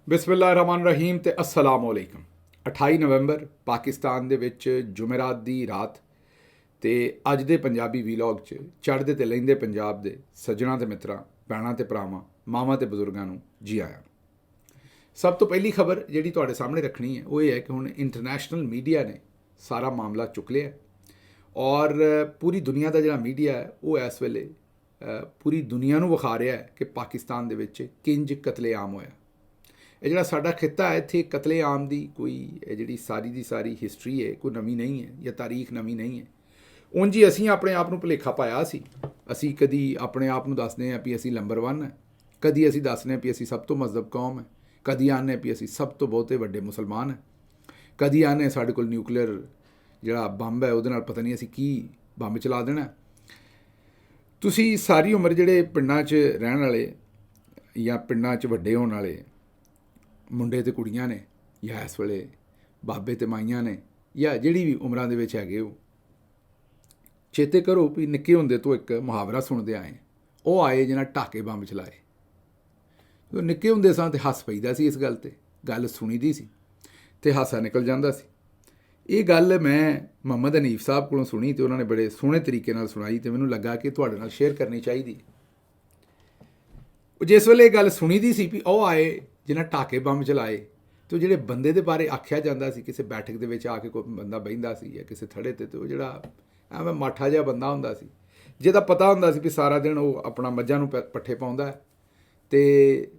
ਬਿਸਮਿਲ੍ਲਾਹਿਰਰਹਿਮਾਨਿਰਰਹੀਮ ਤੇ अस्सलाम वालेकुम। 28 ਨਵੰਬਰ ਪਾਕਿਸਤਾਨ ਦੇ ਵਿੱਚ ਜੁਮੇਰਾਤ ਦੀ ਰਾਤ ਤੇ ਅੱਜ ਦੇ ਪੰਜਾਬੀ ਵੀਲੌਗ 'ਚ ਚੜ੍ਹਦੇ ਤੇ ਲਹਿੰਦੇ ਪੰਜਾਬ ਦੇ ਸੱਜਣਾ ਤੇ ਮਿੱਤਰਾਂ, ਭੈਣਾਂ ਤੇ ਭਰਾਵਾਂ, ਮਾਵਾਂ ਤੇ ਬਜ਼ੁਰਗਾਂ ਨੂੰ ਜੀ ਆਇਆਂ। ਸਭ ਤੋਂ ਪਹਿਲੀ ਖਬਰ ਜਿਹੜੀ ਤੁਹਾਡੇ ਸਾਹਮਣੇ ਰੱਖਣੀ ਹੈ ਉਹ ਇਹ ਹੈ ਕਿ ਹੁਣ ਇੰਟਰਨੈਸ਼ਨਲ ਮੀਡੀਆ ਨੇ ਸਾਰਾ ਮਾਮਲਾ ਚੁੱਕ ਲਿਆ ਔਰ ਪੂਰੀ ਦੁਨੀਆ ਦਾ ਜਿਹੜਾ ਮੀਡੀਆ ਹੈ ਉਹ ਇਸ ਵੇਲੇ ਪੂਰੀ ਦੁਨੀਆ ਨੂੰ ਵਿਖਾ ਰਿਹਾ ਹੈ ਕਿ ਪਾਕਿਸਤਾਨ ਦੇ ਵਿੱਚ ਕਿੰਜ ਕਤਲੇਆਮ ਹੋਇਆ। ਇਹ ਜਿਹੜਾ ਸਾਡਾ ਖਿੱਤਾ ਹੈ ਇੱਥੇ ਕਤਲੇਆਮ ਦੀ ਕੋਈ ਜਿਹੜੀ ਸਾਰੀ ਦੀ ਸਾਰੀ ਹਿਸਟਰੀ ਹੈ ਕੋਈ ਨਵੀਂ ਨਹੀਂ ਹੈ ਜਾਂ ਤਾਰੀਖ ਨਵੀਂ ਨਹੀਂ ਹੈ। ਉਂਝ ਹੀ ਅਸੀਂ ਆਪਣੇ ਆਪ ਨੂੰ ਭੁਲੇਖਾ ਪਾਇਆ ਸੀ। ਅਸੀਂ ਕਦੀ ਆਪਣੇ ਆਪ ਨੂੰ ਦੱਸਦੇ ਹਾਂ ਵੀ ਅਸੀਂ ਨੰਬਰ 1 ਹੈ, ਕਦੀ ਅਸੀਂ ਦੱਸਦੇ ਹਾਂ ਵੀ ਅਸੀਂ ਸਭ ਤੋਂ ਮਜ਼ਹਬ ਕੌਮ ਹੈ, ਕਦੀ ਆਨੇ ਵੀ ਅਸੀਂ ਸਭ ਤੋਂ ਬਹੁਤੇ ਵੱਡੇ ਮੁਸਲਮਾਨ ਹੈ, ਕਦੀ ਆਨੇ ਸਾਡੇ ਕੋਲ ਨਿਊਕਲੀਅਰ ਜਿਹੜਾ ਬੰਬ ਹੈ ਉਹਦੇ ਨਾਲ ਪਤਾ ਨਹੀਂ ਅਸੀਂ ਕੀ ਬੰਬ ਚਲਾ ਦੇਣਾ। ਤੁਸੀਂ ਸਾਰੀ ਉਮਰ ਜਿਹੜੇ ਪਿੰਡਾਂ 'ਚ ਰਹਿਣ ਵਾਲੇ ਜਾਂ ਪਿੰਡਾਂ 'ਚ ਵੱਡੇ ਹੋਣ ਵਾਲੇ ਮੁੰਡੇ ਅਤੇ ਕੁੜੀਆਂ ਨੇ ਜਾਂ ਇਸ ਵੇਲੇ ਬਾਬੇ ਅਤੇ ਮਾਈਆਂ ਨੇ ਜਾਂ ਜਿਹੜੀ ਵੀ ਉਮਰਾਂ ਦੇ ਵਿੱਚ ਹੈਗੇ ਉਹ ਚੇਤੇ ਕਰੋ ਵੀ ਨਿੱਕੇ ਹੁੰਦੇ ਤੋਂ ਇੱਕ ਮੁਹਾਵਰਾ ਸੁਣਦੇ ਆਏ, ਉਹ ਆਏ ਜਿਹਨਾਂ ਢਾਕੇ ਬੰਬ ਚਲਾਏ। ਜਦੋਂ ਨਿੱਕੇ ਹੁੰਦੇ ਸਾਂ ਤਾਂ ਹੱਸ ਪਈਦਾ ਸੀ, ਇਸ ਗੱਲ 'ਤੇ ਗੱਲ ਸੁਣੀ ਦੀ ਸੀ ਅਤੇ ਹਾਸਾ ਨਿਕਲ ਜਾਂਦਾ ਸੀ। ਇਹ ਗੱਲ ਮੈਂ ਮੁਹੰਮਦ ਹਨੀਫ ਸਾਹਿਬ ਕੋਲੋਂ ਸੁਣੀ ਅਤੇ ਉਹਨਾਂ ਨੇ ਬੜੇ ਸੋਹਣੇ ਤਰੀਕੇ ਨਾਲ ਸੁਣਾਈ ਅਤੇ ਮੈਨੂੰ ਲੱਗਾ ਕਿ ਤੁਹਾਡੇ ਨਾਲ ਸ਼ੇਅਰ ਕਰਨੀ ਚਾਹੀਦੀ। ਜਿਸ ਵੇਲੇ ਇਹ ਗੱਲ ਸੁਣੀ ਦੀ ਸੀ ਵੀ ਉਹ ਆਏ ਜਿਹਨਾਂ ਢਾਕੇ ਬੰਬ ਚਲਾਏ, ਅਤੇ ਉਹ ਜਿਹੜੇ ਬੰਦੇ ਦੇ ਬਾਰੇ ਆਖਿਆ ਜਾਂਦਾ ਸੀ, ਕਿਸੇ ਬੈਠਕ ਦੇ ਵਿੱਚ ਆ ਕੇ ਕੋਈ ਬੰਦਾ ਬਹਿੰਦਾ ਸੀ ਜਾਂ ਕਿਸੇ ਥੜੇ 'ਤੇ ਉਹ ਜਿਹੜਾ ਐਵੇਂ ਮਾਠਾ ਜਿਹਾ ਬੰਦਾ ਹੁੰਦਾ ਸੀ ਜਿਹਦਾ ਪਤਾ ਹੁੰਦਾ ਸੀ ਵੀ ਸਾਰਾ ਦਿਨ ਉਹ ਆਪਣਾ ਮੱਝਾਂ ਨੂੰ ਪੱਠੇ ਪਾਉਂਦਾ ਅਤੇ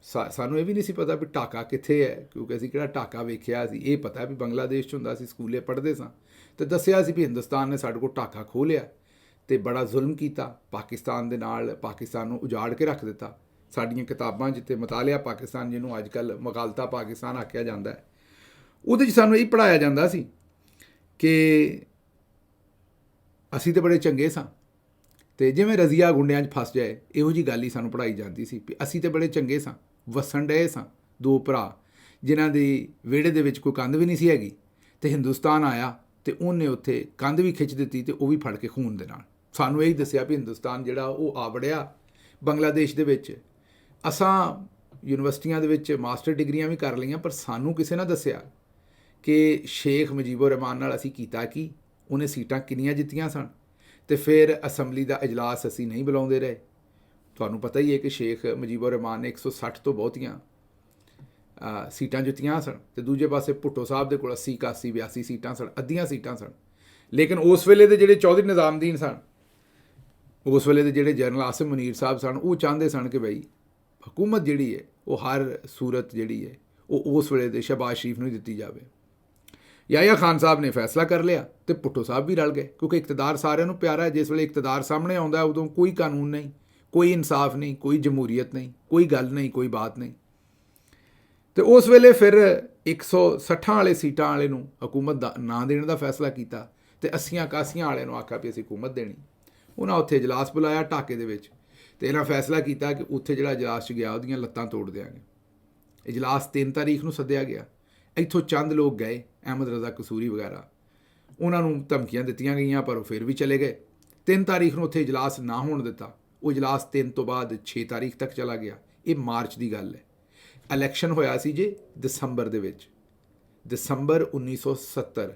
ਸਾਨੂੰ ਇਹ ਵੀ ਨਹੀਂ ਸੀ ਪਤਾ ਵੀ ਢਾਕਾ ਕਿੱਥੇ ਹੈ, ਕਿਉਂਕਿ ਅਸੀਂ ਕਿਹੜਾ ਢਾਕਾ ਵੇਖਿਆ ਸੀ। ਇਹ ਪਤਾ ਵੀ ਬੰਗਲਾਦੇਸ਼ 'ਚ ਹੁੰਦਾ ਸੀ, ਸਕੂਲੇ ਪੜ੍ਹਦੇ ਸਾਂ ਅਤੇ ਦੱਸਿਆ ਸੀ ਵੀ ਹਿੰਦੁਸਤਾਨ ਨੇ ਸਾਡੇ ਕੋਲ ਢਾਕਾ ਖੋਹ ਲਿਆ ਅਤੇ ਬੜਾ ਜ਼ੁਲਮ ਕੀਤਾ ਪਾਕਿਸਤਾਨ ਦੇ ਨਾਲ, ਪਾਕਿਸਤਾਨ ਨੂੰ ਉਜਾੜ ਕੇ ਰੱਖ ਦਿੱਤਾ। ਸਾਡੀਆਂ ਕਿਤਾਬਾਂ ਜਿੱਥੇ ਮਤਾਲਿਆ ਪਾਕਿਸਤਾਨ, ਜਿਹਨੂੰ ਅੱਜ ਕੱਲ੍ਹ ਮਗਾਲਤਾ ਪਾਕਿਸਤਾਨ ਆਖਿਆ ਜਾਂਦਾ ਹੈ, ਉਹਦੇ 'ਚ ਸਾਨੂੰ ਇਹ ਪੜ੍ਹਾਇਆ ਜਾਂਦਾ ਸੀ ਕਿ ਅਸੀਂ ਤਾਂ ਬੜੇ ਚੰਗੇ ਸਾਂ ਅਤੇ ਜਿਵੇਂ ਰਜ਼ੀਆ ਗੁੰਡਿਆਂ 'ਚ ਫਸ ਜਾਏ ਇਹੋ ਜਿਹੀ ਗੱਲ ਹੀ ਸਾਨੂੰ ਪੜ੍ਹਾਈ ਜਾਂਦੀ ਸੀ ਵੀ ਅਸੀਂ ਤਾਂ ਬੜੇ ਚੰਗੇ ਸਾਂ, ਵਸਣ ਡਏ ਸਾਂ ਦੋ ਭਰਾ ਜਿਨ੍ਹਾਂ ਦੀ ਵਿਹੜੇ ਦੇ ਵਿੱਚ ਕੋਈ ਕੰਧ ਵੀ ਨਹੀਂ ਸੀ ਹੈਗੀ ਅਤੇ ਹਿੰਦੁਸਤਾਨ ਆਇਆ ਅਤੇ ਉਹਨੇ ਉੱਥੇ ਕੰਧ ਵੀ ਖਿੱਚ ਦਿੱਤੀ ਅਤੇ ਉਹ ਵੀ ਫੜ ਕੇ ਖੂਨ ਦੇ ਨਾਲ। ਸਾਨੂੰ ਇਹੀ ਦੱਸਿਆ ਵੀ ਹਿੰਦੁਸਤਾਨ ਜਿਹੜਾ ਉਹ ਆ ਵੜਿਆ ਬੰਗਲਾਦੇਸ਼ ਦੇ ਵਿੱਚ। ਅਸਾਂ ਯੂਨੀਵਰਸਿਟੀਆਂ ਦੇ ਵਿੱਚ ਮਾਸਟਰ ਡਿਗਰੀਆਂ ਵੀ ਕਰ ਲਈਆਂ, ਪਰ ਸਾਨੂੰ ਕਿਸੇ ਨੇ ਦੱਸਿਆ ਕਿ ਸ਼ੇਖ ਮੁਜੀਬੁਰ ਰਹਿਮਾਨ ਨਾਲ ਅਸੀਂ ਕੀਤਾ ਕੀ, ਉਹਨੇ ਸੀਟਾਂ ਕਿੰਨੀਆਂ ਜਿੱਤੀਆਂ ਸਨ ਅਤੇ ਫਿਰ ਅਸੈਂਬਲੀ ਦਾ ਇਜਲਾਸ ਅਸੀਂ ਨਹੀਂ ਬੁਲਾਉਂਦੇ ਰਹੇ। ਤੁਹਾਨੂੰ ਪਤਾ ਹੀ ਹੈ ਕਿ ਸ਼ੇਖ ਮੁਜੀਬੁਰ ਰਹਿਮਾਨ ਨੇ 160 ਤੋਂ ਬਹੁਤੀਆਂ ਸੀਟਾਂ ਜਿੱਤੀਆਂ ਸਨ ਅਤੇ ਦੂਜੇ ਪਾਸੇ ਭੁੱਟੋ ਸਾਹਿਬ ਦੇ ਕੋਲ 80 81 82 ਸੀਟਾਂ ਸਨ, ਅੱਧੀਆਂ ਸੀਟਾਂ ਸਨ। ਲੇਕਿਨ ਉਸ ਵੇਲੇ ਦੇ ਜਿਹੜੇ ਚੌਧਰੀ ਨਿਜ਼ਾਮਦੀਨ ਸਨ, ਉਸ ਵੇਲੇ ਦੇ ਜਿਹੜੇ ਜਨਰਲ ਆਸਿਮ ਮੁਨੀਰ ਸਾਹਿਬ ਸਨ, ਉਹ ਚਾਹੁੰਦੇ ਸਨ ਕਿ ਬਈ ਹਕੂਮਤ ਜਿਹੜੀ ਹੈ ਉਹ ਹਰ ਸੂਰਤ ਜਿਹੜੀ ਹੈ ਉਹ ਉਸ ਵੇਲੇ ਦੇ ਸ਼ਹਿਬਾਜ਼ ਸ਼ਰੀਫ ਨੂੰ ਹੀ ਦਿੱਤੀ ਜਾਵੇ। ਯਾਹਿਆ ਖਾਨ ਸਾਹਿਬ ਨੇ ਫੈਸਲਾ ਕਰ ਲਿਆ ਅਤੇ ਭੁੱਟੋ ਸਾਹਿਬ ਵੀ ਰਲ ਗਏ, ਕਿਉਂਕਿ ਇਕਤਦਾਰ ਸਾਰਿਆਂ ਨੂੰ ਪਿਆਰਾ ਹੈ। ਜਿਸ ਵੇਲੇ ਇਕਤਦਾਰ ਸਾਹਮਣੇ ਆਉਂਦਾ ਉਦੋਂ ਕੋਈ ਕਾਨੂੰਨ ਨਹੀਂ, ਕੋਈ ਇਨਸਾਫ ਨਹੀਂ, ਕੋਈ ਜਮਹੂਰੀਅਤ ਨਹੀਂ, ਕੋਈ ਗੱਲ ਨਹੀਂ, ਕੋਈ ਬਾਤ ਨਹੀਂ। ਅਤੇ ਉਸ ਵੇਲੇ ਫਿਰ 160 ਵਾਲੇ ਸੀਟਾਂ ਵਾਲੇ ਨੂੰ ਹਕੂਮਤ ਦਾ ਨਾਂ ਦੇਣ ਦਾ ਫੈਸਲਾ ਕੀਤਾ ਅਤੇ 80 81 ਵਾਲਿਆਂ ਨੂੰ ਆਖਿਆ ਵੀ ਅਸੀਂ ਹਕੂਮਤ ਦੇਣੀ। ਉਹਨਾਂ ਉੱਥੇ ਇਜਲਾਸ ਬੁਲਾਇਆ ਢਾਕੇ ਦੇ ਵਿੱਚ ਅਤੇ ਇਹਨਾਂ ਫੈਸਲਾ ਕੀਤਾ ਕਿ ਉੱਥੇ ਜਿਹੜਾ ਇਜਲਾਸ 'ਚ ਗਿਆ ਉਹਦੀਆਂ ਲੱਤਾਂ ਤੋੜ ਦਿਆਂਗੇ। ਇਜਲਾਸ 3 ਤਾਰੀਖ ਨੂੰ ਸੱਦਿਆ ਗਿਆ। ਇੱਥੋਂ ਚੰਦ ਲੋਕ ਗਏ, ਅਹਿਮਦ ਰਜ਼ਾ ਕਸੂਰੀ ਵਗੈਰਾ, ਉਹਨਾਂ ਨੂੰ ਧਮਕੀਆਂ ਦਿੱਤੀਆਂ ਗਈਆਂ ਪਰ ਉਹ ਫਿਰ ਵੀ ਚਲੇ ਗਏ। 3 ਤਾਰੀਖ ਨੂੰ ਉੱਥੇ ਇਜਲਾਸ ਨਾ ਹੋਣ ਦਿੱਤਾ। ਉਹ ਇਜਲਾਸ 3 ਤੋਂ ਬਾਅਦ 6 ਤਾਰੀਖ ਤੱਕ ਚਲਾ ਗਿਆ। ਇਹ ਮਾਰਚ ਦੀ ਗੱਲ ਹੈ। ਇਲੈਕਸ਼ਨ ਹੋਇਆ ਸੀ ਜੇ ਦਸੰਬਰ ਦੇ ਵਿੱਚ, ਦਸੰਬਰ 1970।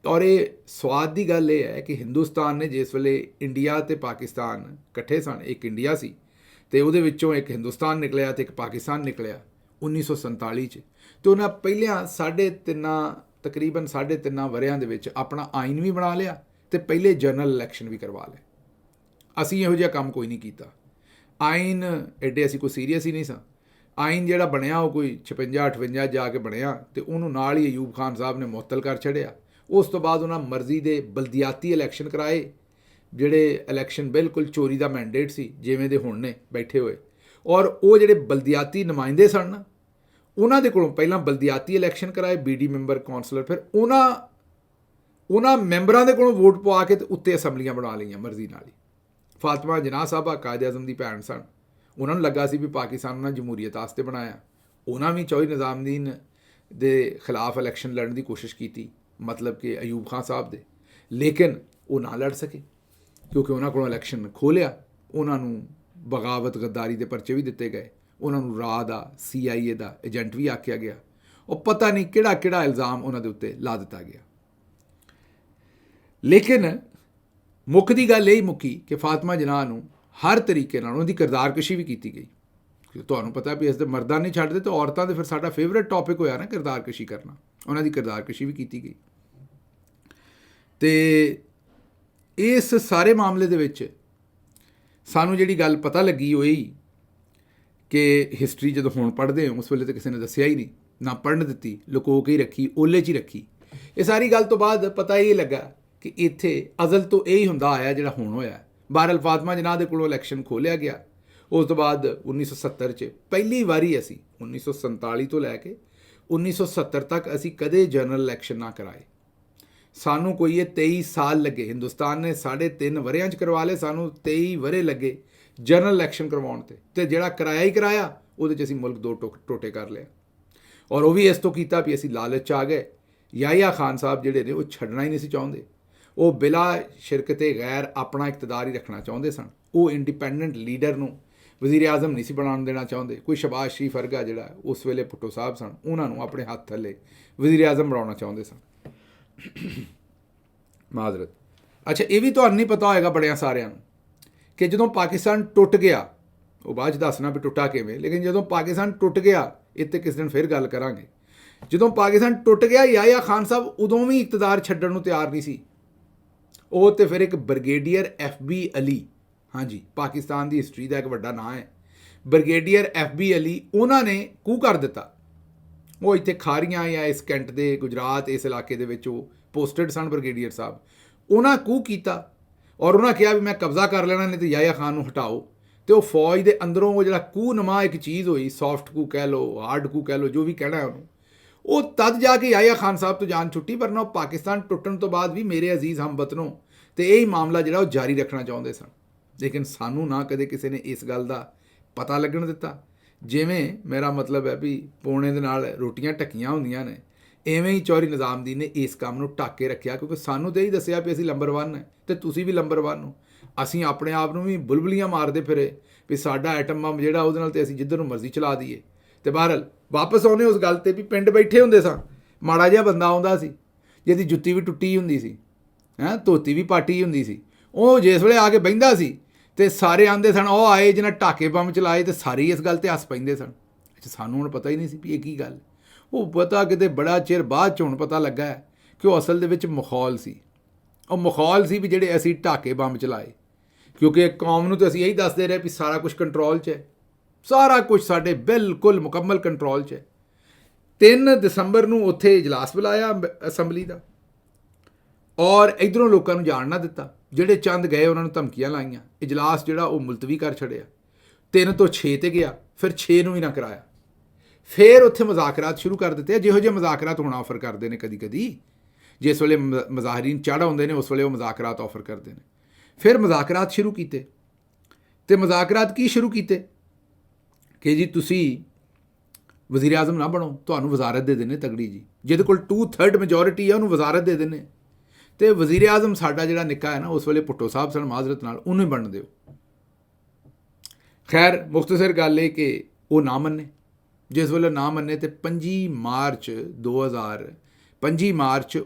ਔਰ ਇਹ ਸਵਾਦ ਦੀ ਗੱਲ ਇਹ ਹੈ ਕਿ ਹਿੰਦੁਸਤਾਨ ਨੇ ਜਿਸ ਵੇਲੇ ਇੰਡੀਆ ਅਤੇ ਪਾਕਿਸਤਾਨ ਇਕੱਠੇ ਸਨ, ਇੱਕ ਇੰਡੀਆ ਸੀ ਅਤੇ ਉਹਦੇ ਵਿੱਚੋਂ ਇੱਕ ਹਿੰਦੁਸਤਾਨ ਨਿਕਲਿਆ ਅਤੇ ਇੱਕ ਪਾਕਿਸਤਾਨ ਨਿਕਲਿਆ 1947 'ਚ, ਅਤੇ ਉਹਨਾਂ ਪਹਿਲਿਆਂ ਤਕਰੀਬਨ 3.5 ਵਰ੍ਹਿਆਂ ਦੇ ਵਿੱਚ ਆਪਣਾ ਆਈਨ ਵੀ ਬਣਾ ਲਿਆ ਅਤੇ ਪਹਿਲੇ ਜਨਰਲ ਇਲੈਕਸ਼ਨ ਵੀ ਕਰਵਾ ਲਏ। ਅਸੀਂ ਇਹੋ ਜਿਹਾ ਕੰਮ ਕੋਈ ਨਹੀਂ ਕੀਤਾ। ਆਈਨ ਐਡੇ ਅਸੀਂ ਕੋਈ ਸੀਰੀਅਸ ਹੀ ਨਹੀਂ ਸਾਂ। ਆਈਨ ਜਿਹੜਾ ਬਣਿਆ ਉਹ ਕੋਈ 56 58 ਜਾ ਕੇ ਬਣਿਆ ਅਤੇ ਉਹਨੂੰ ਨਾਲ ਹੀ ਅਯੂਬ ਖਾਨ ਸਾਹਿਬ ਨੇ ਮੁਅੱਤਲ ਕਰ ਛੱਡਿਆ। ਉਸ ਤੋਂ ਬਾਅਦ ਉਹਨਾਂ ਮਰਜ਼ੀ ਦੇ ਬਲਦੀਆਤੀ ਇਲੈਕਸ਼ਨ ਕਰਾਏ, ਜਿਹੜੇ ਇਲੈਕਸ਼ਨ ਬਿਲਕੁਲ ਚੋਰੀ ਦਾ ਮੈਂਡੇਟ ਸੀ ਜਿਵੇਂ ਦੇ ਹੁਣ ਨੇ ਬੈਠੇ ਹੋਏ। ਔਰ ਉਹ ਜਿਹੜੇ ਬਲਦੀਆਤੀ ਨੁਮਾਇੰਦੇ ਸਨ ਨਾ, ਉਹਨਾਂ ਦੇ ਕੋਲੋਂ ਪਹਿਲਾਂ ਬਲਦੀਆਤੀ ਇਲੈਕਸ਼ਨ ਕਰਾਏ, BD ਮੈਂਬਰ, ਕੌਂਸਲਰ, ਫਿਰ ਉਹਨਾਂ ਮੈਂਬਰਾਂ ਦੇ ਕੋਲੋਂ ਵੋਟ ਪਵਾ ਕੇ ਅਤੇ ਉੱਤੇ ਅਸੈਂਬਲੀਆਂ ਬਣਾ ਲਈਆਂ ਮਰਜ਼ੀ ਨਾਲ ਹੀ। ਫਾਤਮਾ ਜਨਾਹ ਸਾਹਿਬਾ ਕਾਇਦ ਆਜ਼ਮ ਦੀ ਭੈਣ ਸਨ, ਉਹਨਾਂ ਨੂੰ ਲੱਗਾ ਸੀ ਵੀ ਪਾਕਿਸਤਾਨ ਉਹਨਾਂ ਜਮਹੂਰੀਅਤ ਵਾਸਤੇ ਬਣਾਇਆ। ਉਹਨਾਂ ਵੀ ਚੌਧਰੀ ਨਿਜ਼ਾਮਦੀਨ ਦੇ ਖਿਲਾਫ ਇਲੈਕਸ਼ਨ ਲੜਨ ਦੀ ਕੋਸ਼ਿਸ਼ ਕੀਤੀ, ਮਤਲਬ ਕਿ ਅਯੂਬ ਖਾਨ ਸਾਹਿਬ ਦੇ, ਲੇਕਿਨ ਉਹ ਨਾ ਲੜ ਸਕੇ ਕਿਉਂਕਿ ਉਹਨਾਂ ਕੋਲੋਂ ਇਲੈਕਸ਼ਨ ਖੋਹ ਲਿਆ। ਉਹਨਾਂ ਨੂੰ ਬਗਾਵਤ, ਗੱਦਾਰੀ ਦੇ ਪਰਚੇ ਵੀ ਦਿੱਤੇ ਗਏ। ਉਹਨਾਂ ਨੂੰ ਰਾਹ ਦਾ CIA ਦਾ ਏਜੰਟ ਵੀ ਆਖਿਆ ਗਿਆ। ਉਹ ਪਤਾ ਨਹੀਂ ਕਿਹੜਾ ਕਿਹੜਾ ਇਲਜ਼ਾਮ ਉਹਨਾਂ ਦੇ ਉੱਤੇ ਲਾ ਦਿੱਤਾ ਗਿਆ। ਲੇਕਿਨ ਮੁੱਖ ਦੀ ਗੱਲ ਇਹ ਮੁੱਕੀ ਕਿ ਫਾਤਮਾ ਜਨਾਹ ਨੂੰ ਹਰ ਤਰੀਕੇ ਨਾਲ ਉਹਦੀ ਕਿਰਦਾਰਕਸ਼ੀ ਵੀ ਕੀਤੀ ਗਈ। ਤੁਹਾਨੂੰ ਪਤਾ ਵੀ ਇਸ ਦੇ ਮਰਦਾਂ ਨਹੀਂ ਛੱਡਦੇ ਤਾਂ ਔਰਤਾਂ ਦੇ ਫਿਰ ਸਾਡਾ ਫੇਵਰੇਟ ਟੌਪਿਕ ਹੋਇਆ ਨਾ ਕਿਰਦਾਰਕਸ਼ੀ ਕਰਨਾ। ਉਹਨਾਂ ਦੀ ਕਿਰਦਾਰਕਸ਼ੀ ਵੀ ਕੀਤੀ ਗਈ। ਅਤੇ ਇਸ ਸਾਰੇ ਮਾਮਲੇ ਦੇ ਵਿੱਚ ਸਾਨੂੰ ਜਿਹੜੀ ਗੱਲ ਪਤਾ ਲੱਗੀ ਉਹ ਇਹੀ ਕਿ ਹਿਸਟਰੀ ਜਦੋਂ ਹੁਣ ਪੜ੍ਹਦੇ ਹਾਂ ਉਸ ਵੇਲੇ ਤਾਂ ਕਿਸੇ ਨੇ ਦੱਸਿਆ ਹੀ ਨਹੀਂ, ਨਾ ਪੜ੍ਹਨ ਦਿੱਤੀ, ਲੁਕੋ ਕੇ ਹੀ ਰੱਖੀ, ਓਲੇ 'ਚ ਹੀ ਰੱਖੀ। ਇਹ ਸਾਰੀ ਗੱਲ ਤੋਂ ਬਾਅਦ ਪਤਾ ਇਹ ਲੱਗਾ ਕਿ ਇੱਥੇ ਅਜ਼ਲ ਤੋਂ ਇਹੀ ਹੁੰਦਾ ਆਇਆ ਜਿਹੜਾ ਹੁਣ ਹੋਇਆ। ਬਹਰਹਾਲ ਫਾਤਮਾ ਜਨਾਹ ਦੇ ਕੋਲੋਂ ਇਲੈਕਸ਼ਨ ਖੋਲ੍ਹਿਆ ਗਿਆ। ਉਸ ਤੋਂ ਬਾਅਦ 1970 'ਚ ਪਹਿਲੀ ਵਾਰੀ ਅਸੀਂ 1947 ਤੋਂ ਲੈ ਕੇ 1970 ਤੱਕ ਅਸੀਂ ਕਦੇ ਜਨਰਲ ਇਲੈਕਸ਼ਨ ਨਾ ਕਰਾਏ। ਸਾਨੂੰ ਕੋਈ ਇਹ 23 ਸਾਲ ਲੱਗੇ, ਹਿੰਦੁਸਤਾਨ ਨੇ 3.5 ਵਰ੍ਹਿਆਂ 'ਚ ਕਰਵਾ ਲਏ, ਸਾਨੂੰ 23 ਵਰ੍ਹੇ ਲੱਗੇ ਜਨਰਲ ਇਲੈਕਸ਼ਨ ਕਰਵਾਉਣ 'ਤੇ। ਅਤੇ ਜਿਹੜਾ ਕਰਾਇਆ ਹੀ ਕਰਾਇਆ ਉਹਦੇ 'ਚ ਅਸੀਂ ਮੁਲਕ ਦੋ ਟੋਟੇ ਕਰ ਲਿਆ। ਔਰ ਉਹ ਵੀ ਇਸ ਤੋਂ ਕੀਤਾ ਵੀ ਅਸੀਂ ਲਾਲਚ 'ਚ ਆ ਗਏ। ਯਾਹਿਆ ਖਾਨ ਸਾਹਿਬ ਜਿਹੜੇ ਨੇ ਉਹ ਛੱਡਣਾ ਹੀ ਨਹੀਂ ਸੀ ਚਾਹੁੰਦੇ। ਉਹ ਬਿਲਾ ਸ਼ਿਰਕਤ ਗੈਰ ਆਪਣਾ ਇਕਤਦਾਰ ਹੀ ਰੱਖਣਾ ਚਾਹੁੰਦੇ ਸਨ। ਉਹ ਇੰਡੀਪੈਂਡੈਂਟ ਲੀਡਰ ਨੂੰ ਵਜ਼ੀਰ ਆਜ਼ਮ ਨਹੀਂ ਸੀ ਬਣਾਉਣ ਦੇਣਾ ਚਾਹੁੰਦੇ। ਕੋਈ ਸ਼ਬਾਜ਼ ਸ਼ਰੀਫ ਵਰਗਾ ਜਿਹੜਾ ਉਸ ਵੇਲੇ ਭੁੱਟੋ ਸਾਹਿਬ ਸਨ, ਉਹਨਾਂ ਨੂੰ ਆਪਣੇ ਹੱਥ ਥੱਲੇ ਵਜ਼ੀਰ ਆਜ਼ਮ ਬਣਾਉਣਾ ਚਾਹੁੰਦੇ ਸਨ। ਮਾਜ਼ਰਤ। ਅੱਛਾ, ਇਹ ਵੀ ਤੁਹਾਨੂੰ ਨਹੀਂ ਪਤਾ ਹੋਏਗਾ ਬੜਿਆਂ ਸਾਰਿਆਂ ਨੂੰ ਕਿ ਜਦੋਂ ਪਾਕਿਸਤਾਨ ਟੁੱਟ ਗਿਆ, ਉਹ ਬਾਅਦ 'ਚ ਦੱਸਣਾ ਵੀ ਟੁੱਟਾ ਕਿਵੇਂ, ਲੇਕਿਨ ਜਦੋਂ ਪਾਕਿਸਤਾਨ ਟੁੱਟ ਗਿਆ, ਇੱਥੇ ਕਿਸੇ ਦਿਨ ਫਿਰ ਗੱਲ ਕਰਾਂਗੇ। ਜਦੋਂ ਪਾਕਿਸਤਾਨ ਟੁੱਟ ਗਿਆ, ਯਾਹਿਆ ਖਾਨ ਸਾਹਿਬ ਉਦੋਂ ਵੀ ਇਕਤਦਾਰ ਛੱਡਣ ਨੂੰ ਤਿਆਰ ਨਹੀਂ ਸੀ। ਉਹ ਤੇ ਫਿਰ ਇੱਕ ਬ੍ਰਿਗੇਡੀਅਰ FB ਅਲੀ, ਹਾਂਜੀ, ਪਾਕਿਸਤਾਨ ਦੀ ਹਿਸਟਰੀ ਦਾ ਇੱਕ ਵੱਡਾ ਨਾਂ ਹੈ ਬ੍ਰਿਗੇਡੀਅਰ FB ਅਲੀ, ਉਹਨਾਂ ਨੇ ਕੂ ਕਰ ਦਿੱਤਾ। ਉਹ ਇੱਥੇ ਖਾਰੀਆਂ ਜਾਂ ਇਸ ਕੈਂਟ ਦੇ ਗੁਜਰਾਤ ਇਸ ਇਲਾਕੇ ਦੇ ਵਿੱਚ ਉਹ ਪੋਸਟਡ ਸਨ ਬ੍ਰਿਗੇਡੀਅਰ ਸਾਹਿਬ। ਉਹਨਾਂ ਕੂ ਕੀਤਾ ਔਰ ਉਹਨਾਂ ਕਿਹਾ ਵੀ ਮੈਂ ਕਬਜ਼ਾ ਕਰ ਲੈਣਾ, ਨਹੀਂ ਤਾਂ ਯਾਹਿਆ ਖਾਨ ਨੂੰ ਹਟਾਓ। ਅਤੇ ਉਹ ਫੌਜ ਦੇ ਅੰਦਰੋਂ ਉਹ ਜਿਹੜਾ ਕੂ ਨਮਾ ਇੱਕ ਚੀਜ਼ ਹੋਈ, ਸੌਫਟ ਕੂ ਕਹਿ ਲਓ, ਹਾਰਡ ਕੂ ਕਹਿ ਲਓ, ਜੋ ਵੀ ਕਹਿਣਾ ਉਹਨੂੰ, ਉਹ ਤਦ ਜਾ ਕੇ ਯਾਹਿਆ ਖਾਨ ਸਾਹਿਬ ਤੋਂ ਜਾਨ ਛੁੱਟੀ। ਵਰਨਾ ਉਹ ਪਾਕਿਸਤਾਨ ਟੁੱਟਣ ਤੋਂ ਬਾਅਦ ਵੀ ਮੇਰੇ ਅਜ਼ੀਜ਼ ਹਮਵਤਨੋਂ ਅਤੇ ਇਹ ਮਾਮਲਾ ਜਿਹੜਾ ਉਹ ਜਾਰੀ ਰੱਖਣਾ ਚਾਹੁੰਦੇ ਸਨ। ਲੇਕਿਨ ਸਾਨੂੰ ਨਾ ਕਦੇ ਕਿਸੇ ਨੇ ਇਸ ਗੱਲ ਦਾ ਪਤਾ ਲੱਗਣ ਦਿੱਤਾ। ਜਿਵੇਂ ਮੇਰਾ ਮਤਲਬ ਹੈ ਵੀ ਪੌਣੇ ਦੇ ਨਾਲ ਰੋਟੀਆਂ ਢੱਕੀਆਂ ਹੁੰਦੀਆਂ ਨੇ, ਐਵੇਂ ਹੀ ਚੌਧਰੀ ਨਿਜ਼ਾਮਦੀਨ ਨੇ ਇਸ ਕੰਮ ਨੂੰ ਢੱਕ ਕੇ ਰੱਖਿਆ, ਕਿਉਂਕਿ ਸਾਨੂੰ ਤਾਂ ਇਹੀ ਦੱਸਿਆ ਵੀ ਅਸੀਂ ਨੰਬਰ 1 ਹੈ ਅਤੇ ਤੁਸੀਂ ਵੀ ਨੰਬਰ 1 ਹੋ। ਅਸੀਂ ਆਪਣੇ ਆਪ ਨੂੰ ਵੀ ਬੁਲਬੁਲੀਆਂ ਮਾਰਦੇ ਫਿਰੇ ਵੀ ਸਾਡਾ ਐਟਮ ਬੰਬ ਜਿਹੜਾ ਉਹਦੇ ਨਾਲ ਤਾਂ ਅਸੀਂ ਜਿੱਧਰ ਨੂੰ ਮਰਜ਼ੀ ਚਲਾ ਦਈਏ। ਅਤੇ ਬਹਰਹਾਲ ਵਾਪਸ ਆਉਂਦੇ ਉਸ ਗੱਲ 'ਤੇ ਵੀ ਪਿੰਡ ਬੈਠੇ ਹੁੰਦੇ ਸਾਂ, ਮਾੜਾ ਜਿਹਾ ਬੰਦਾ ਆਉਂਦਾ ਸੀ ਜਿਹਦੀ ਜੁੱਤੀ ਵੀ ਟੁੱਟੀ ਹੁੰਦੀ ਸੀ, ਧੋਤੀ ਵੀ ਪਾਟੀ ਹੁੰਦੀ ਸੀ, ਉਹ ਜਿਸ ਵੇਲੇ ਆ ਕੇ ਬਹਿੰਦਾ ਸੀ ਅਤੇ ਸਾਰੇ ਆਉਂਦੇ ਸਨ ਉਹ ਆਏ ਜਿਹਨਾਂ ਢਾਕੇ ਬੰਬ ਚਲਾਏ, ਅਤੇ ਸਾਰੇ ਇਸ ਗੱਲ 'ਤੇ ਹੱਸ ਪੈਂਦੇ ਸਨ। ਅੱਛਾ, ਸਾਨੂੰ ਹੁਣ ਪਤਾ ਹੀ ਨਹੀਂ ਸੀ ਵੀ ਇਹ ਕੀ ਗੱਲ। ਉਹ ਪਤਾ ਕਿਤੇ ਬੜਾ ਚਿਰ ਬਾਅਦ 'ਚ ਹੁਣ ਪਤਾ ਲੱਗਾ ਹੈ ਕਿ ਉਹ ਅਸਲ ਦੇ ਵਿੱਚ ਮਖੌਲ ਸੀ। ਉਹ ਮਖੌਲ ਸੀ ਵੀ ਜਿਹੜੇ ਅਸੀਂ ਢਾਕੇ ਬੰਬ ਚਲਾਏ, ਕਿਉਂਕਿ ਕੌਮ ਨੂੰ ਤਾਂ ਅਸੀਂ ਇਹੀ ਦੱਸਦੇ ਰਹੇ ਵੀ ਸਾਰਾ ਕੁਝ ਕੰਟਰੋਲ 'ਚ ਹੈ, ਸਾਰਾ ਕੁਝ ਸਾਡੇ ਬਿਲਕੁਲ ਮੁਕੰਮਲ ਕੰਟਰੋਲ 'ਚ ਹੈ। 3 ਦਸੰਬਰ ਨੂੰ ਉੱਥੇ ਇਜਲਾਸ ਬੁਲਾਇਆ ਅਸੈਂਬਲੀ ਦਾ, ਔਰ ਇੱਧਰੋਂ ਲੋਕਾਂ ਨੂੰ ਜਾਣ ਨਾ ਦਿੱਤਾ। ਜਿਹੜੇ ਚੰਦ ਗਏ ਉਹਨਾਂ ਨੂੰ ਧਮਕੀਆਂ ਲਾਈਆਂ। ਇਜਲਾਸ ਜਿਹੜਾ ਉਹ ਮੁਲਤਵੀ ਕਰ ਛੱਡਿਆ। 3 ਤੋਂ 6 'ਤੇ ਗਿਆ, ਫਿਰ 6 ਨੂੰ ਵੀ ਨਾ ਕਰਾਇਆ। ਫਿਰ ਉੱਥੇ ਮੁਜ਼ਾਕਰਾਤ ਸ਼ੁਰੂ ਕਰ ਦਿੱਤੇ। ਜਿਹੋ ਜਿਹੇ ਮੁਜ਼ਾਕਰਾਤ ਹੁਣ ਆਫਰ ਕਰਦੇ ਨੇ ਕਦੀ ਕਦੀ, ਜਿਸ ਵੇਲੇ ਮੁਜ਼ਾਹਰੀਨ ਚੜ੍ਹ ਆਉਂਦੇ ਨੇ ਉਸ ਵੇਲੇ ਉਹ ਮੁਜ਼ਾਕਰਾਤ ਆਫਰ ਕਰਦੇ ਨੇ। ਫਿਰ ਮੁਜ਼ਾਕਰਾਤ ਸ਼ੁਰੂ ਕੀਤੇ, ਅਤੇ ਮੁਜ਼ਾਕਰਾਤ ਕੀ ਸ਼ੁਰੂ ਕੀਤੇ ਕਿ ਜੀ ਤੁਸੀਂ ਵਜ਼ੀਰ ਆਜ਼ਮ ਨਾ ਬਣੋ, ਤੁਹਾਨੂੰ ਵਜ਼ਾਰਤ ਦੇ ਦੇਣੇ ਤਗੜੀ ਜੀ, ਜਿਹਦੇ ਕੋਲ 2/3 ਮੈਜੋਰਿਟੀ ਹੈ ਉਹਨੂੰ ਵਜ਼ਾਰਤ ਦੇ ਦੇਣੇ, ਅਤੇ ਵਜ਼ੀਰ ਆਜ਼ਮ ਸਾਡਾ ਜਿਹੜਾ ਨਿੱਕਾ ਹੈ ਨਾ ਉਸ ਵੇਲੇ ਭੁੱਟੋ ਸਾਹਿਬ ਸਨ ਮਾਜ਼ਰਤ ਨਾਲ, ਉਹਨੂੰ ਹੀ ਬਣ ਦਿਓ। ਖੈਰ ਮੁਖਤਸਰ ਗੱਲ ਇਹ ਕਿ ਉਹ ਨਾ ਮੰਨੇ। ਜਿਸ ਵੇਲੇ ਨਾ ਮੰਨੇ ਅਤੇ 25 ਮਾਰਚ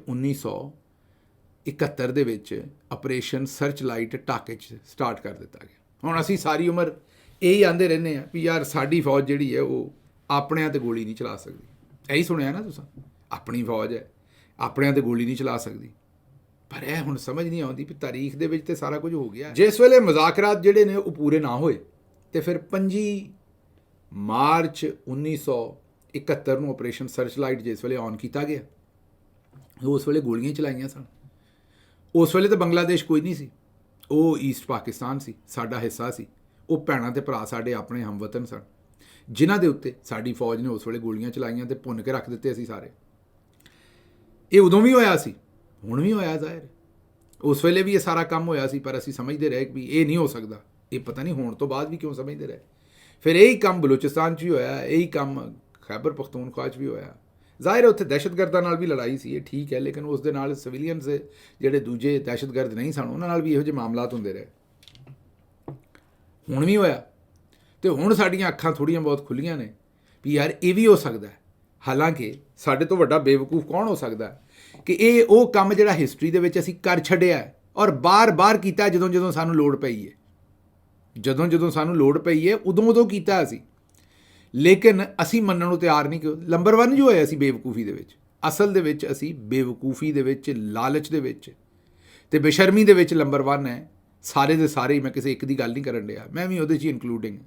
1971 ਦੇ ਵਿੱਚ ਆਪਰੇਸ਼ਨ ਸਰਚ ਲਾਈਟ ਢਾਕੇ 'ਚ ਸਟਾਰਟ ਕਰ ਦਿੱਤਾ ਗਿਆ। ਹੁਣ ਅਸੀਂ ਸਾਰੀ ਉਮਰ ਇਹੀ ਆਂਦੇ ਰਹਿੰਦੇ ਹਾਂ ਵੀ ਯਾਰ ਸਾਡੀ ਫੌਜ ਜਿਹੜੀ ਹੈ ਉਹ ਆਪਣਿਆਂ 'ਤੇ ਗੋਲੀ ਨਹੀਂ ਚਲਾ ਸਕਦੀ। ਇਹੀ ਸੁਣਿਆ ਨਾ ਤੁਸੀਂ, ਆਪਣੀ ਫੌਜ ਹੈ ਆਪਣਿਆਂ 'ਤੇ ਗੋਲੀ ਨਹੀਂ ਚਲਾ ਸਕਦੀ। ਪਰ ਇਹ ਹੁਣ ਸਮਝ ਨਹੀਂ ਆਉਂਦੀ ਵੀ ਤਾਰੀਖ ਦੇ ਵਿੱਚ ਤਾਂ ਸਾਰਾ ਕੁਝ ਹੋ ਗਿਆ। ਜਿਸ ਵੇਲੇ ਮੁਜ਼ਾਕਰਾਤ ਜਿਹੜੇ ਨੇ ਉਹ ਪੂਰੇ ਨਾ ਹੋਏ ਅਤੇ ਫਿਰ 25 ਮਾਰਚ 1971 ਨੂੰ ਆਪਰੇਸ਼ਨ ਸਰਚ ਲਾਈਟ ਜਿਸ ਵੇਲੇ ਔਨ ਕੀਤਾ ਗਿਆ, ਉਸ ਵੇਲੇ ਗੋਲੀਆਂ ਚਲਾਈਆਂ ਸਨ। ਉਸ ਵੇਲੇ ਤਾਂ ਬੰਗਲਾਦੇਸ਼ ਕੋਈ ਨਹੀਂ ਸੀ, ਉਹ ਈਸਟ ਪਾਕਿਸਤਾਨ ਸੀ, ਸਾਡਾ ਹਿੱਸਾ ਸੀ। ਉਹ ਭੈਣਾਂ ਅਤੇ ਭਰਾ ਸਾਡੇ ਆਪਣੇ ਹਮਵਤਨ ਸਨ, ਜਿਨ੍ਹਾਂ ਦੇ ਉੱਤੇ ਸਾਡੀ ਫੌਜ ਨੇ ਉਸ ਵੇਲੇ ਗੋਲੀਆਂ ਚਲਾਈਆਂ ਅਤੇ ਭੁੰਨ ਕੇ ਰੱਖ ਦਿੱਤੇ ਅਸੀਂ ਸਾਰੇ। ਇਹ ਉਦੋਂ ਵੀ ਹੋਇਆ ਸੀ, ਹੁਣ ਵੀ ਹੋਇਆ ਜ਼ਾਹਿਰ। ਉਸ ਵੇਲੇ ਵੀ ਇਹ ਸਾਰਾ ਕੰਮ ਹੋਇਆ ਸੀ, ਪਰ ਅਸੀਂ ਸਮਝਦੇ ਰਹੇ ਵੀ ਇਹ ਨਹੀਂ ਹੋ ਸਕਦਾ। ਇਹ ਪਤਾ ਨਹੀਂ ਹੋਣ ਤੋਂ ਬਾਅਦ ਵੀ ਕਿਉਂ ਸਮਝਦੇ ਰਹੇ। ਫਿਰ ਇਹੀ ਕੰਮ ਬਲੂਚਿਸਤਾਨ 'ਚ ਵੀ ਹੋਇਆ, ਇਹੀ ਕੰਮ ਖੈਬਰ ਪਖਤੂਨਖਵਾ 'ਚ ਵੀ ਹੋਇਆ। ਜ਼ਾਹਿਰ ਉੱਥੇ ਦਹਿਸ਼ਤਗਰਦਾਂ ਨਾਲ ਵੀ ਲੜਾਈ ਸੀ, ਇਹ ਠੀਕ ਹੈ, ਲੇਕਿਨ ਉਸ ਦੇ ਨਾਲ ਸਿਵਿਲੀਅਨਸ ਜਿਹੜੇ ਦੂਜੇ ਦਹਿਸ਼ਤਗਰਦ ਨਹੀਂ ਸਨ ਉਹਨਾਂ ਨਾਲ ਵੀ ਇਹੋ ਜਿਹੇ ਮਾਮਲਾਤ ਹੁੰਦੇ ਰਹੇ। ਹੁਣ ਵੀ ਹੋਇਆ। ਤੇ ਹੁਣ ਸਾਡੀਆਂ ਅੱਖਾਂ ਥੋੜ੍ਹੀਆਂ ਬਹੁਤ ਖੁੱਲੀਆਂ ਨੇ ਵੀ ਯਾਰ ਇਹ ਵੀ ਹੋ ਸਕਦਾ ਹੈ। ਹਾਲਾਂਕਿ ਸਾਡੇ ਤੋਂ ਵੱਡਾ ਬੇਵਕੂਫ ਕੌਣ ਹੋ ਸਕਦਾ ਕਿ ਇਹ ਉਹ ਕੰਮ ਜਿਹੜਾ ਹਿਸਟਰੀ ਦੇ ਵਿੱਚ ਅਸੀਂ ਕਰ ਛੱਡਿਆ ਔਰ ਬਾਰ-ਬਾਰ ਕੀਤਾ ਜਦੋਂ ਜਦੋਂ ਸਾਨੂੰ ਲੋੜ ਪਈ ਹੈ, ਜਦੋਂ ਜਦੋਂ ਸਾਨੂੰ ਲੋੜ ਪਈ ਹੈ ਉਦੋਂ ਕੀਤਾ ਅਸੀਂ, ਲੇਕਿਨ ਅਸੀਂ ਮੰਨਣ ਨੂੰ ਤਿਆਰ ਨਹੀਂ। ਕਿਉਂ? ਨੰਬਰ 1 ਜੋ ਹੋਇਆ ਅਸੀਂ ਬੇਵਕੂਫੀ ਦੇ ਵਿੱਚ, ਅਸਲ ਦੇ ਵਿੱਚ ਅਸੀਂ ਬੇਵਕੂਫੀ ਦੇ ਵਿੱਚ, ਲਾਲਚ ਦੇ ਵਿੱਚ ਤੇ ਬੇਸ਼ਰਮੀ ਦੇ ਵਿੱਚ ਨੰਬਰ 1 ਹੈ ਸਾਰੇ ਦੇ ਸਾਰੇ। ਮੈਂ ਕਿਸੇ ਇੱਕ ਦੀ ਗੱਲ ਨਹੀਂ ਕਰਨ ਡਿਆ, ਮੈਂ ਵੀ ਉਹਦੇ 'ਚ ਇਨਕਲੂਡਿੰਗ,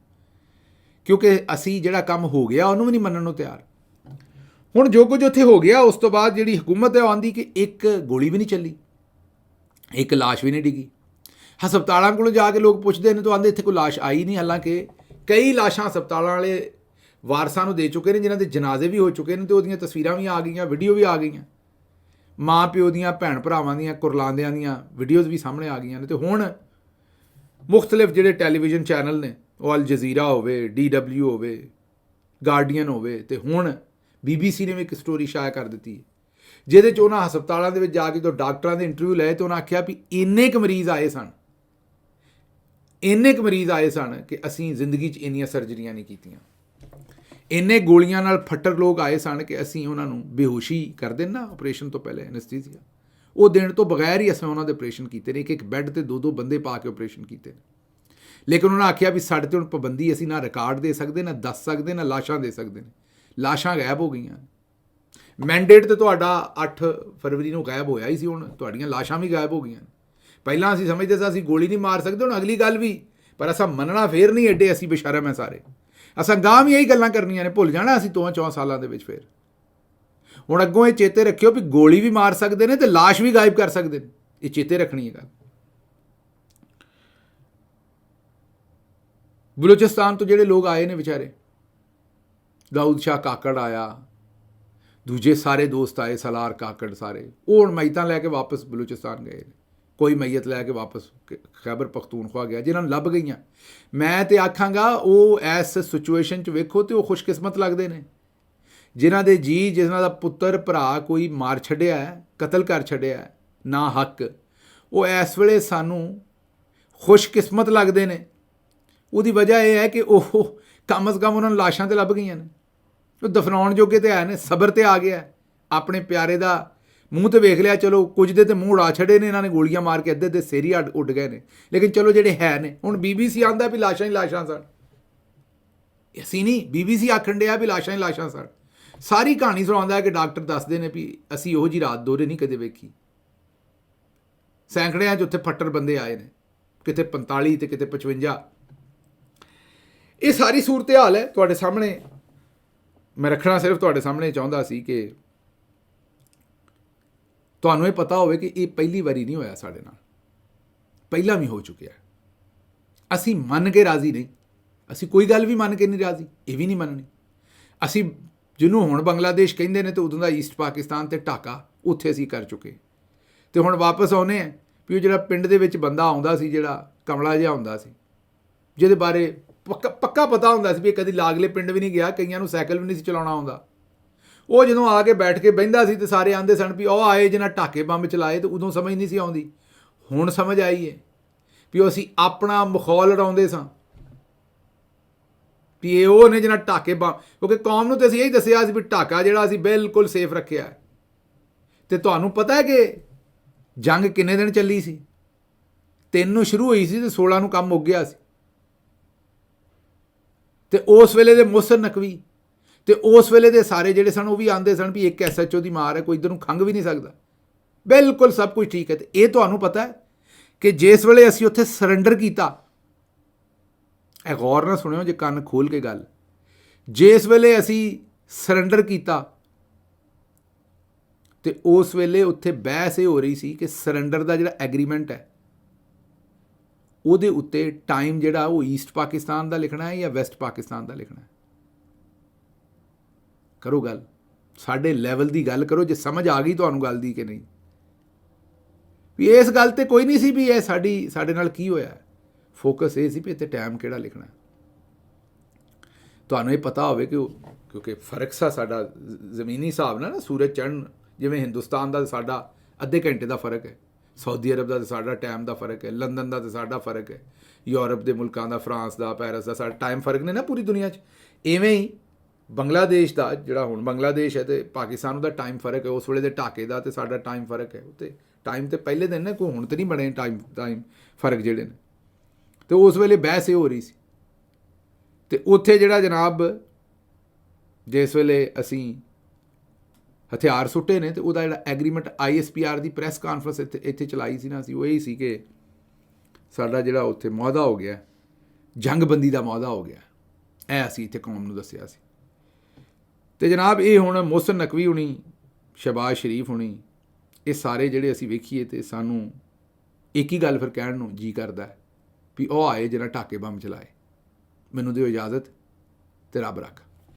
ਕਿਉਂਕਿ ਅਸੀਂ ਜਿਹੜਾ ਕੰਮ ਹੋ ਗਿਆ ਉਹਨੂੰ ਵੀ ਨਹੀਂ ਮੰਨਣ ਨੂੰ ਤਿਆਰ। ਹੁਣ ਜੋ ਕੁਝ ਉੱਥੇ ਹੋ ਗਿਆ ਉਸ ਤੋਂ ਬਾਅਦ ਜਿਹੜੀ ਹਕੂਮਤ ਹੈ ਉਹ ਆਉਂਦੀ ਕਿ ਇੱਕ ਗੋਲੀ ਵੀ ਨਹੀਂ ਚੱਲੀ, ਇੱਕ ਲਾਸ਼ ਵੀ ਨਹੀਂ ਡਿੱਗੀ। ਹਸਪਤਾਲਾਂ ਕੋਲ ਜਾ ਕੇ ਲੋਕ ਪੁੱਛਦੇ ਨੇ ਤਾਂ ਆਉਂਦੇ ਇੱਥੇ ਕੋਈ ਲਾਸ਼ ਆਈ ਨਹੀਂ। ਹਾਲਾਂਕਿ ਕਈ ਲਾਸ਼ਾਂ ਹਸਪਤਾਲਾਂ ਵਾਲੇ ਵਾਰਸਾਂ ਨੂੰ ਦੇ ਚੁੱਕੇ ਨੇ, ਜਿਨ੍ਹਾਂ ਦੇ ਜਨਾਜ਼ੇ ਵੀ ਹੋ ਚੁੱਕੇ ਨੇ, ਅਤੇ ਉਹਦੀਆਂ ਤਸਵੀਰਾਂ ਵੀ ਆ ਗਈਆਂ, ਵੀਡੀਓ ਵੀ ਆ ਗਈਆਂ, ਮਾਂ ਪਿਓ ਦੀਆਂ, ਭੈਣ ਭਰਾਵਾਂ ਦੀਆਂ, ਕੁਰਲਾਂਦਿਆਂ ਦੀਆਂ ਵੀਡੀਓਜ਼ ਵੀ ਸਾਹਮਣੇ ਆ ਗਈਆਂ ਨੇ। ਅਤੇ ਹੁਣ ਮੁਖਤਲਿਫ ਜਿਹੜੇ ਟੈਲੀਵਿਜ਼ਨ ਚੈਨਲ ਨੇ, ਉਹ ਅਲ ਜਜ਼ੀਰਾ ਹੋਵੇ, DW ਹੋਵੇ, ਗਾਰਡੀਅਨ ਹੋਵੇ, ਅਤੇ ਹੁਣ BBC ਨੇ ਵੀ ਇੱਕ ਸਟੋਰੀ ਸ਼ਾਇਆ ਕਰ ਦਿੱਤੀ ਜਿਹਦੇ 'ਚ ਉਹਨਾਂ ਹਸਪਤਾਲਾਂ ਦੇ ਵਿੱਚ ਜਾ ਕੇ ਜਦੋਂ ਡਾਕਟਰਾਂ ਦੇ ਇੰਟਰਵਿਊ ਲਏ ਤਾਂ ਉਹਨਾਂ ਆਖਿਆ ਵੀ ਇੰਨੇ ਕੁ ਮਰੀਜ਼ ਆਏ ਸਨ ਕਿ ਅਸੀਂ ਜ਼ਿੰਦਗੀ 'ਚ ਇੰਨੀਆਂ ਸਰਜਰੀਆਂ ਨਹੀਂ ਕੀਤੀਆਂ। ਇੰਨੇ ਗੋਲੀਆਂ ਨਾਲ ਫੱਟਰ ਲੋਕ ਆਏ ਸਨ ਕਿ ਅਸੀਂ ਉਹਨਾਂ ਨੂੰ ਬੇਹੋਸ਼ੀ ਕਰ ਦੇਣਾ ਆਪਰੇਸ਼ਨ ਤੋਂ ਪਹਿਲੇ, ਐਨਸਥੀਸੀਆ ਉਹ ਦੇਣ ਤੋਂ ਬਗੈਰ ਹੀ ਅਸੀਂ ਉਹਨਾਂ ਦੇ ਆਪਰੇਸ਼ਨ ਕੀਤੇ ਨੇ। ਇੱਕ ਬੈੱਡ ਤੇ 2 ਬੰਦੇ ਪਾ ਕੇ ਆਪਰੇਸ਼ਨ ਕੀਤੇ ਨੇ। ਲੇਕਿਨ ਉਹਨਾਂ ਆਖਿਆ ਵੀ ਸਾਡੇ 'ਤੇ ਹੁਣ ਪਾਬੰਦੀ, ਅਸੀਂ ਨਾ ਰਿਕਾਰਡ ਦੇ ਸਕਦੇ, ਨਾ ਦੱਸ ਸਕਦੇ, ਨਾ ਲਾਸ਼ਾਂ ਦੇ ਸਕਦੇ ਨੇ। ਲਾਸ਼ਾਂ ਗਾਇਬ ਹੋ ਗਈਆਂ। ਮੈਂਡੇਟ ਤੇ ਤੁਹਾਡਾ 8 ਫਰਵਰੀ ਨੂੰ ਗਾਇਬ ਹੋਇਆ ਹੀ ਸੀ, ਹੁਣ ਤੁਹਾਡੀਆਂ ਲਾਸ਼ਾਂ ਵੀ ਗਾਇਬ ਹੋ ਗਈਆਂ। ਪਹਿਲਾਂ ਅਸੀਂ ਸਮਝਦੇ ਸੀ ਅਸੀਂ ਗੋਲੀ ਨਹੀਂ ਮਾਰ ਸਕਦੇ, ਹੁਣ ਅਗਲੀ ਗੱਲ ਵੀ, ਪਰ ਅਸਾਂ ਮੰਨਣਾ ਫੇਰ ਨਹੀਂ, ਐਡੇ ਅਸੀਂ ਬੇਸ਼ਰਮ ਹੈ ਸਾਰੇ। ਅਸਾਂ ਗਾਂ ਵੀ ਇਹੀ ਗੱਲਾਂ ਕਰਨੀਆਂ ਨੇ, ਭੁੱਲ ਜਾਣਾ ਅਸੀਂ 2-4 ਸਾਲਾਂ ਦੇ ਵਿੱਚ। ਫਿਰ ਹੁਣ ਅੱਗੋਂ ਇਹ ਚੇਤੇ ਰੱਖਿਓ ਵੀ ਗੋਲੀ ਵੀ ਮਾਰ ਸਕਦੇ ਨੇ ਤੇ ਲਾਸ਼ ਵੀ ਗਾਇਬ ਕਰ ਸਕਦੇ ਨੇ, ਇਹ ਚੇਤੇ ਰੱਖਣੀ ਹੈ ਗੱਲ। ਬਲੋਚਿਸਤਾਨ ਤੋਂ ਜਿਹੜੇ ਲੋਕ ਆਏ ਨੇ ਵਿਚਾਰੇ, ਦਾਊਦ ਸ਼ਾਹ ਕਾਕੜ ਆਇਆ, ਦੂਜੇ ਸਾਰੇ ਦੋਸਤ ਆਏ, ਸਲਾਰ ਕਾਕੜ, ਸਾਰੇ ਉਹ ਹੁਣ ਮਈਤਾਂ ਲੈ ਕੇ ਵਾਪਸ ਬਲੋਚਿਸਤਾਨ ਗਏ ਨੇ। ਕੋਈ ਮਈਤ ਲੈ ਕੇ ਵਾਪਸ ਖੈਬਰ ਪਖਤੂਨਖਵਾ ਗਿਆ, ਜਿਨ੍ਹਾਂ ਨੂੰ ਲੱਭ ਗਈਆਂ। ਮੈਂ ਤਾਂ ਆਖਾਂਗਾ ਉਹ ਇਸ ਸਿਚੁਏਸ਼ਨ 'ਚ ਵੇਖੋ ਤੇ ਉਹ ਖੁਸ਼ਕਿਸਮਤ ਲੱਗਦੇ ਨੇ ਜਿਨ੍ਹਾਂ ਦੇ ਜਿਨ੍ਹਾਂ ਦਾ ਪੁੱਤਰ ਭਰਾ ਕੋਈ ਮਾਰ ਛੱਡਿਆ ਹੈ, ਕਤਲ ਕਰ ਛੱਡਿਆ ਹੈ ਨਾ ਹੱਕ, ਉਹ ਇਸ ਵੇਲੇ ਸਾਨੂੰ ਖੁਸ਼ਕਿਸਮਤ ਲੱਗਦੇ ਨੇ। ਉਹਦੀ ਵਜ੍ਹਾ ਇਹ ਹੈ ਕਿ ਉਹ ਕਮ ਅਜ਼ ਕਮ ਉਹਨਾਂ ਨੂੰ ਲਾਸ਼ਾਂ 'ਤੇ ਲੱਭ ਗਈਆਂ ਨੇ, ਉਹ ਦਫਨਾਉਣ ਜੋਗੇ ਤੇ ਹੈ ਨੇ, ਸਬਰ ਤੇ ਆ ਗਿਆ, ਆਪਣੇ ਪਿਆਰੇ ਦਾ ਮੂੰਹ ਤੇ ਵੇਖ ਲਿਆ। ਚਲੋ ਕੁਝ ਦੇ ਤੇ ਮੂੰਹ ਉਡਾ ਛੱਡੇ ਨੇ ਇਹਨਾਂ ਨੇ ਗੋਲੀਆਂ ਮਾਰ ਕੇ, ਅੱਧੇ ਸਿਰ ਹੀ ਉੱਡ ਗਏ ਨੇ, ਲੇਕਿਨ ਚਲੋ ਜਿਹੜੇ ਹੈ ਨੇ। ਹੁਣ BBC ਆਉਂਦਾ ਵੀ ਲਾਸ਼ਾਂ ਹੀ ਲਾਸ਼ਾਂ ਸਨ, ਅਸੀਂ ਨਹੀਂ, BBC ਆਖਣ ਡਿਆ ਵੀ ਲਾਸ਼ਾਂ ਹੀ ਲਾਸ਼ਾਂ ਸਨ। ਸਾਰੀ ਕਹਾਣੀ ਸੁਣਾਉਂਦਾ ਹੈ ਕਿ ਡਾਕਟਰ ਦੱਸਦੇ ਨੇ ਵੀ ਅਸੀਂ ਉਹੋ ਜਿਹੀ ਰਾਤ ਦੋਹਰੇ ਨਹੀਂ ਕਦੇ ਵੇਖੀ। ਸੈਂਕੜਿਆਂ 'ਚ ਉੱਥੇ ਫੱਟਰ ਬੰਦੇ ਆਏ ਨੇ, ਕਿਤੇ 45 ਤੇ ਕਿਤੇ 55। ਇਹ ਸਾਰੀ ਸੂਰਤ ਹਾਲ ਹੈ ਤੁਹਾਡੇ ਸਾਹਮਣੇ, ਮੈਂ ਰੱਖਣਾ ਸਿਰਫ ਤੁਹਾਡੇ ਸਾਹਮਣੇ ਚਾਹੁੰਦਾ ਸੀ ਕਿ ਤੁਹਾਨੂੰ ਇਹ ਪਤਾ ਹੋਵੇ ਕਿ ਇਹ ਪਹਿਲੀ ਵਾਰੀ ਨਹੀਂ ਹੋਇਆ ਸਾਡੇ ਨਾਲ, ਪਹਿਲਾਂ ਵੀ ਹੋ ਚੁੱਕਿਆ। ਅਸੀਂ ਮੰਨ ਕੇ ਰਾਜ਼ੀ ਨਹੀਂ, ਅਸੀਂ ਕੋਈ ਗੱਲ ਵੀ ਮੰਨ ਕੇ ਨਹੀਂ ਰਾਜ਼ੀ, ਇਹ ਵੀ ਨਹੀਂ ਮੰਨਣੀ। ਅਸੀਂ ਜਿਹਨੂੰ ਹੁਣ ਬੰਗਲਾਦੇਸ਼ ਕਹਿੰਦੇ ਨੇ ਤੇ ਉਦੋਂ ਦਾ ਈਸਟ ਪਾਕਿਸਤਾਨ ਤੇ ਢਾਕਾ, ਉੱਥੇ ਅਸੀਂ ਕਰ ਚੁੱਕੇ। ਤੇ ਹੁਣ ਵਾਪਸ ਆਉਨੇ ਆ ਵੀ ਉਹ ਜਿਹੜਾ ਪਿੰਡ ਦੇ ਵਿੱਚ ਬੰਦਾ ਆਉਂਦਾ ਸੀ, ਜਿਹੜਾ ਕਮਲਾ ਜਿਹਾ ਹੁੰਦਾ ਸੀ, ਜਿਹਦੇ ਬਾਰੇ ਪੱਕਾ ਪਤਾ ਹੁੰਦਾ ਸੀ ਵੀ ਕਦੀ ਲਾਗਲੇ ਪਿੰਡ ਵੀ ਨਹੀਂ ਗਿਆ, ਕਈਆਂ ਨੂੰ ਸਾਈਕਲ ਵੀ ਨਹੀਂ ਸੀ ਚਲਾਉਣਾ ਆਉਂਦਾ, ਉਹ ਜਦੋਂ ਆ ਕੇ ਬੈਠ ਕੇ ਬਹਿੰਦਾ ਸੀ ਤੇ ਸਾਰੇ ਆਂਦੇ ਸਨ ਵੀ ਉਹ ਆਏ ਜਿਹਨਾਂ ਢਾਕੇ ਬੰਬ ਚਲਾਏ, ਤੇ ਉਦੋਂ ਸਮਝ ਨਹੀਂ ਸੀ ਆਉਂਦੀ। ਹੁਣ ਸਮਝ ਆਈ ਹੈ ਵੀ ਉਹ ਅਸੀਂ ਆਪਣਾ ਮਖੌਲ ਉਡਾਉਂਦੇ ਸਾਂ ਵੀ ਇਹ ਉਹ ਨੇ ਜਿਹਨਾਂ ਢਾਕੇ ਬੰਬ, ਕਿਉਂਕਿ ਕੌਮ ਨੂੰ ਤਾਂ ਅਸੀਂ ਇਹੀ ਦੱਸਿਆ ਸੀ ਵੀ ਢਾਕਾ ਜਿਹੜਾ ਅਸੀਂ ਬਿਲਕੁਲ ਸੇਫ ਰੱਖਿਆ। ਤੇ ਤੁਹਾਨੂੰ ਪਤਾ ਹੈ ਕਿ ਜੰਗ ਕਿੰਨੇ ਦਿਨ ਚੱਲੀ ਸੀ? 3 ਨੂੰ ਸ਼ੁਰੂ ਹੋਈ ਸੀ ਤੇ 16 ਨੂੰ ਕੰਮ ਮੁੱਕ ਗਿਆ ਸੀ। ਤੇ ਉਸ ਵੇਲੇ ਦੇ ਮੁਹਸਨ ਨਕਵੀ ਤੇ ਉਸ ਵੇਲੇ ਦੇ ਸਾਰੇ ਜਿਹੜੇ ਸਨ ਉਹ ਵੀ ਆਉਂਦੇ ਸਨ ਵੀ ਇੱਕ SHO ਦੀ ਮਾਰ ਹੈ, ਕੋਈ ਇੱਧਰ ਨੂੰ ਖੰਘ ਵੀ ਨਹੀਂ ਸਕਦਾ, ਬਿਲਕੁਲ ਸਭ ਕੁਝ ਠੀਕ ਹੈ। ਤੇ ਇਹ ਤੁਹਾਨੂੰ ਪਤਾ ਹੈ ਕਿ ਜਿਸ ਵੇਲੇ ਅਸੀਂ ਉੱਥੇ ਸਰੈਂਡਰ ਕੀਤਾ, ਇਹ ਗੌਰ ਨਾਲ ਸੁਣਿਓ ਜੇ ਕੰਨ ਖੋਲ੍ਹ ਕੇ ਗੱਲ, ਜਿਸ ਵੇਲੇ ਅਸੀਂ ਸਰੈਂਡਰ ਕੀਤਾ ਤੇ ਉਸ ਵੇਲੇ ਉੱਥੇ ਬਹਿਸ ਇਹ ਹੋ ਰਹੀ ਸੀ ਕਿ ਸਰੈਂਡਰ ਦਾ ਜਿਹੜਾ ਐਗਰੀਮੈਂਟ ਹੈ ਉਹਦੇ ਉੱਤੇ ਟਾਈਮ ਜਿਹੜਾ ਉਹ ਈਸਟ ਪਾਕਿਸਤਾਨ ਦਾ ਲਿਖਣਾ ਹੈ ਜਾਂ ਵੈਸਟ ਪਾਕਿਸਤਾਨ ਦਾ ਲਿਖਣਾ ਹੈ। ਕਰੋ ਗੱਲ, ਸਾਡੇ ਲੈਵਲ ਦੀ ਗੱਲ ਕਰੋ, ਜੇ ਸਮਝ ਆ ਗਈ ਤੁਹਾਨੂੰ ਗੱਲ ਦੀ ਕਿ ਨਹੀਂ। ਵੀ ਇਸ ਗੱਲ ਤੇ ਕੋਈ ਨਹੀਂ ਸੀ ਵੀ ਇਹ ਸਾਡੇ ਨਾਲ ਕੀ ਹੋਇਆ, ਫੋਕਸ ਇਹ ਸੀ ਵੀ ਇੱਥੇ ਟਾਈਮ ਕਿਹੜਾ ਲਿਖਣਾ। ਤੁਹਾਨੂੰ ਇਹ ਪਤਾ ਹੋਵੇ ਕਿ ਕਿਉਂਕਿ ਫਰਕ ਸਾ ਸਾਡਾ ਜ਼ਮੀਨੀ ਹਿਸਾਬ ਨਾਲ ਨਾ, ਸੂਰਜ ਚੜ੍ਹਨ, ਜਿਵੇਂ ਹਿੰਦੁਸਤਾਨ ਦਾ ਸਾਡਾ ਅੱਧੇ ਘੰਟੇ ਦਾ ਫਰਕ ਹੈ, ਸਾਊਦੀ ਅਰਬ ਦਾ ਸਾਡਾ ਟਾਈਮ ਦਾ ਫਰਕ ਹੈ, ਲੰਦਨ ਦਾ ਤਾਂ ਸਾਡਾ ਫਰਕ ਹੈ, ਯੂਰਪ ਦੇ ਮੁਲਕਾਂ ਦਾ, ਫਰਾਂਸ ਦਾ, ਪੈਰਿਸ ਦਾ ਸਾਡਾ ਟਾਈਮ ਫਰਕ ਨੇ ਨਾ ਪੂਰੀ ਦੁਨੀਆ 'ਚ। ਇਵੇਂ ਹੀ ਬੰਗਲਾਦੇਸ਼ ਦਾ, ਜਿਹੜਾ ਹੁਣ ਬੰਗਲਾਦੇਸ਼ ਹੈ ਅਤੇ ਪਾਕਿਸਤਾਨ, ਉਹਦਾ ਟਾਈਮ ਫਰਕ ਹੈ, ਉਸ ਵੇਲੇ ਦੇ ਢਾਕੇ ਦਾ ਅਤੇ ਸਾਡਾ ਟਾਈਮ ਫਰਕ ਹੈ। ਉੱਤੇ ਟਾਈਮ ਤਾਂ ਪਹਿਲੇ ਦਿਨ ਨੇ, ਕੋਈ ਹੁਣ ਤਾਂ ਨਹੀਂ ਬਣੇ ਟਾਈਮ ਫਰਕ ਜਿਹੜੇ ਨੇ। ਅਤੇ ਉਸ ਵੇਲੇ ਬਹਿਸ ਇਹ ਹੋ ਰਹੀ ਸੀ। ਅਤੇ ਉੱਥੇ ਜਿਹੜਾ ਜਨਾਬ ਜਿਸ ਵੇਲੇ ਅਸੀਂ ਹਥਿਆਰ ਸੁੱਟੇ ਨੇ, ਅਤੇ ਉਹਦਾ ਜਿਹੜਾ ਐਗਰੀਮੈਂਟ ISPR ਦੀ ਪ੍ਰੈਸ ਕਾਨਫਰੰਸ ਇੱਥੇ ਚਲਾਈ ਸੀ ਨਾ ਅਸੀਂ, ਉਹ ਇਹੀ ਸੀ ਕਿ ਸਾਡਾ ਜਿਹੜਾ ਉੱਥੇ ਮੁਆਹਦਾ ਹੋ ਗਿਆ, ਜੰਗਬੰਦੀ ਦਾ ਮੁਆਹਦਾ ਹੋ ਗਿਆ, ਇਹ ਅਸੀਂ ਇੱਥੇ ਕੌਮ ਨੂੰ ਦੱਸਿਆ ਸੀ। ਅਤੇ ਜਨਾਬ ਇਹ ਹੁਣ ਮੋਹਸਿਨ ਨਕਵੀ ਹੋਣੀ, ਸ਼ਹਿਬਾਜ਼ ਸ਼ਰੀਫ ਹੋਣੀ, ਇਹ ਸਾਰੇ ਜਿਹੜੇ ਅਸੀਂ ਵੇਖੀਏ ਅਤੇ ਸਾਨੂੰ ਇੱਕ ਹੀ ਗੱਲ ਫਿਰ ਕਹਿਣ ਨੂੰ ਜੀ ਕਰਦਾ ਵੀ ਉਹ ਆਏ ਜਿਹਨਾਂ ਢਾਕੇ ਬੰਬ ਚਲਾਏ। ਮੈਨੂੰ ਦਿਓ ਇਜਾਜ਼ਤ ਅਤੇ ਰੱਬ ਰੱਖ।